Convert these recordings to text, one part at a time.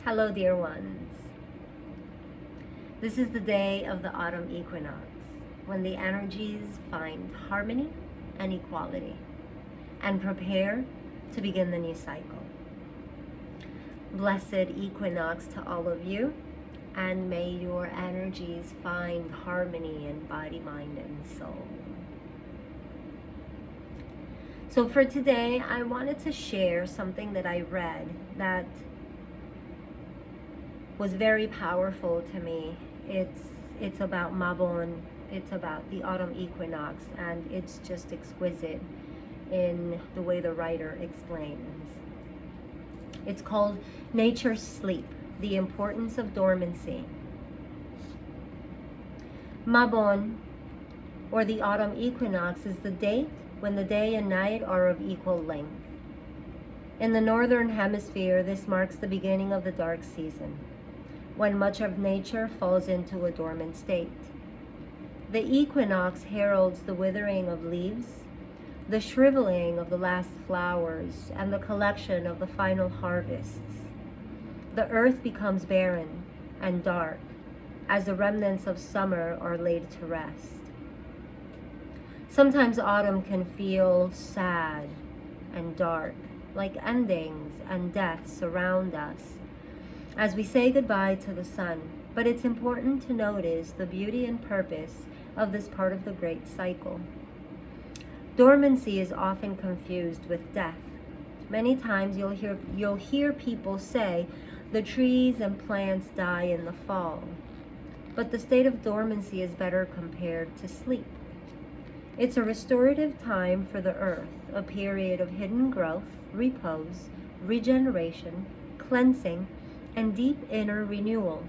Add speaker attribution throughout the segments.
Speaker 1: Hello, dear ones. This is the day of the autumn equinox, when the energies find harmony and equality and prepare to begin the new cycle. Blessed equinox to all of you, and may your energies find harmony in body, mind, and soul. So for today, I wanted to share something that I read that was very powerful to me. It's about Mabon, it's about the autumn equinox, and it's just exquisite in the way the writer explains. It's called Nature's Sleep, the Importance of Dormancy. Mabon, or the autumn equinox, is the date when the day and night are of equal length. In the northern hemisphere, this marks the beginning of the dark season, when much of nature falls into a dormant state. The equinox heralds the withering of leaves, the shriveling of the last flowers, and the collection of the final harvests. The earth becomes barren and dark as the remnants of summer are laid to rest. Sometimes autumn can feel sad and dark, like endings and death surround us as we say goodbye to the sun. But it's important to notice the beauty and purpose of this part of the great cycle. Dormancy is often confused with death. Many times you'll hear people say the trees and plants die in the fall, but the state of dormancy is better compared to sleep. It's a restorative time for the earth, a period of hidden growth, repose, regeneration, cleansing, and deep inner renewal.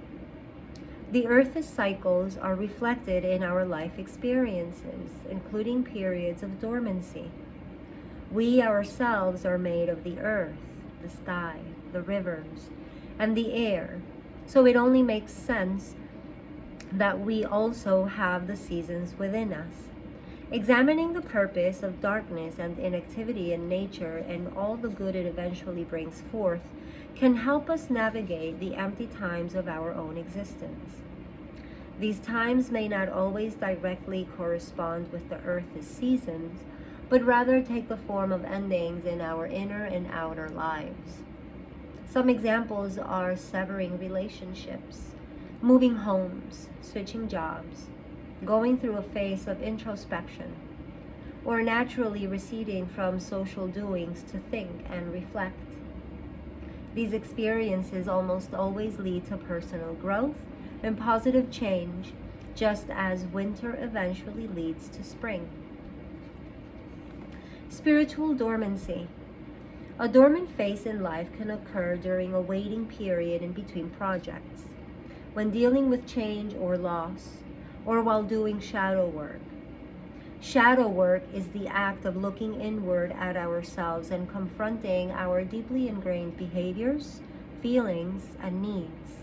Speaker 1: The earth's cycles are reflected in our life experiences, including periods of dormancy. We ourselves are made of the earth, the sky, the rivers, and the air, so it only makes sense that we also have the seasons within us. Examining the purpose of darkness and inactivity in nature and all the good it eventually brings forth can help us navigate the empty times of our own existence. These times may not always directly correspond with the Earth's seasons, but rather take the form of endings in our inner and outer lives. Some examples are severing relationships, moving homes, switching jobs, going through a phase of introspection, or naturally receding from social doings to think and reflect. These experiences almost always lead to personal growth and positive change, just as winter eventually leads to spring. Spiritual dormancy. A dormant phase in life can occur during a waiting period in between projects, when dealing with change or loss, or while doing shadow work. Shadow work is the act of looking inward at ourselves and confronting our deeply ingrained behaviors, feelings, and needs.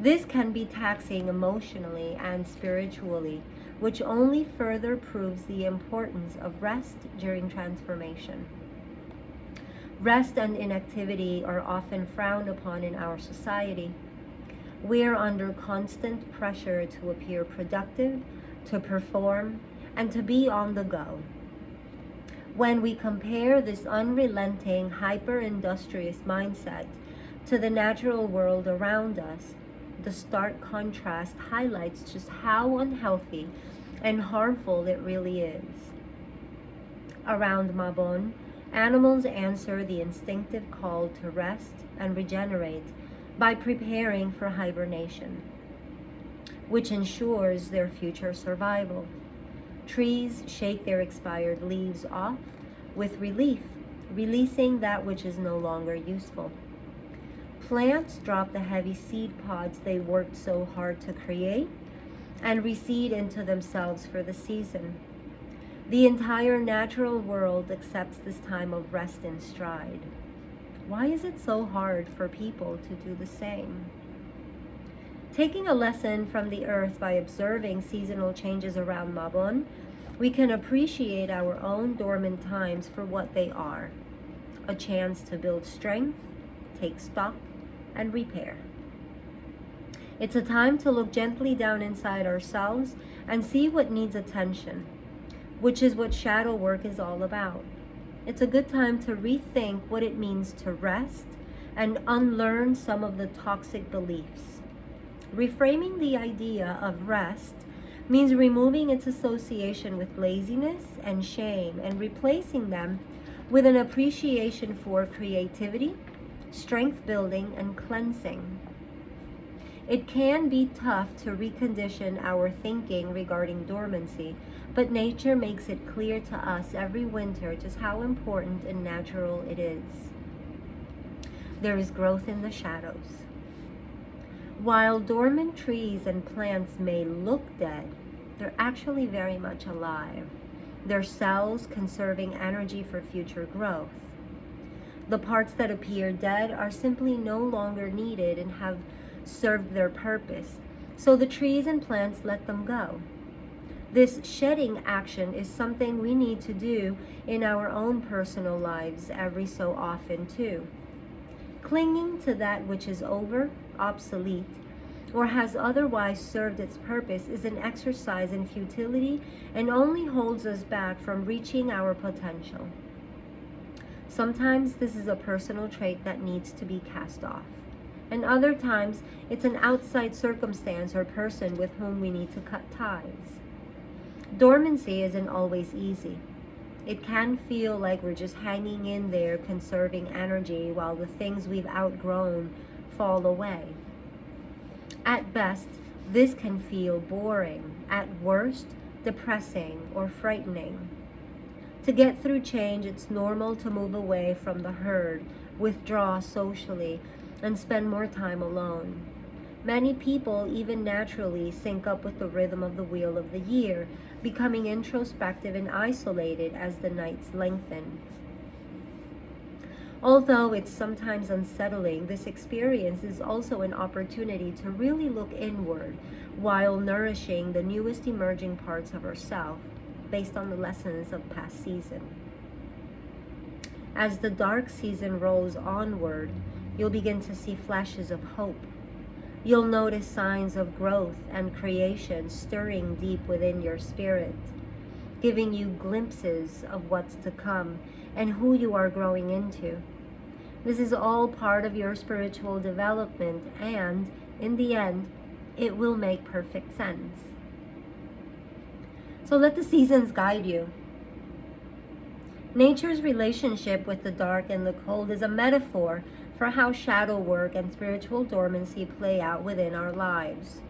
Speaker 1: This can be taxing emotionally and spiritually, which only further proves the importance of rest during transformation. Rest and inactivity are often frowned upon in our society. We are under constant pressure to appear productive, to perform, and to be on the go. When we compare this unrelenting, hyper-industrious mindset to the natural world around us, the stark contrast highlights just how unhealthy and harmful it really is. Around Mabon, animals answer the instinctive call to rest and regenerate by preparing for hibernation, which ensures their future survival. Trees shake their expired leaves off with relief, releasing that which is no longer useful. Plants drop the heavy seed pods they worked so hard to create and reseed into themselves for the season. The entire natural world accepts this time of rest in stride. Why is it so hard for people to do the same? Taking a lesson from the earth by observing seasonal changes around Mabon, we can appreciate our own dormant times for what they are: a chance to build strength, take stock, and repair. It's a time to look gently down inside ourselves and see what needs attention, which is what shadow work is all about. It's a good time to rethink what it means to rest and unlearn some of the toxic beliefs. Reframing the idea of rest means removing its association with laziness and shame and replacing them with an appreciation for creativity, strength building, and cleansing. It can be tough to recondition our thinking regarding dormancy, but nature makes it clear to us every winter just how important and natural it is. There is growth in the shadows. While dormant trees and plants may look dead, they're actually very much alive. Their cells conserving energy for future growth. The parts that appear dead are simply no longer needed and have served their purpose, so the trees and plants let them go. This shedding action is something we need to do in our own personal lives every so often too. Clinging to that which is over, obsolete, or has otherwise served its purpose is an exercise in futility and only holds us back from reaching our potential. Sometimes this is a personal trait that needs to be cast off, and other times it's an outside circumstance or person with whom we need to cut ties. Dormancy isn't always easy. It can feel like we're just hanging in there conserving energy while the things we've outgrown fall away. At best, this can feel boring. At worst, depressing or frightening. To get through change, it's normal to move away from the herd, withdraw socially, and spend more time alone. Many people even naturally sync up with the rhythm of the wheel of the year, becoming introspective and isolated as the nights lengthen. Although it's sometimes unsettling, this experience is also an opportunity to really look inward while nourishing the newest emerging parts of ourselves based on the lessons of past seasons. As the dark season rolls onward, you'll begin to see flashes of hope. You'll notice signs of growth and creation stirring deep within your spirit, giving you glimpses of what's to come and who you are growing into. This is all part of your spiritual development, and in the end, it will make perfect sense. So let the seasons guide you. Nature's relationship with the dark and the cold is a metaphor for how shadow work and spiritual dormancy play out within our lives.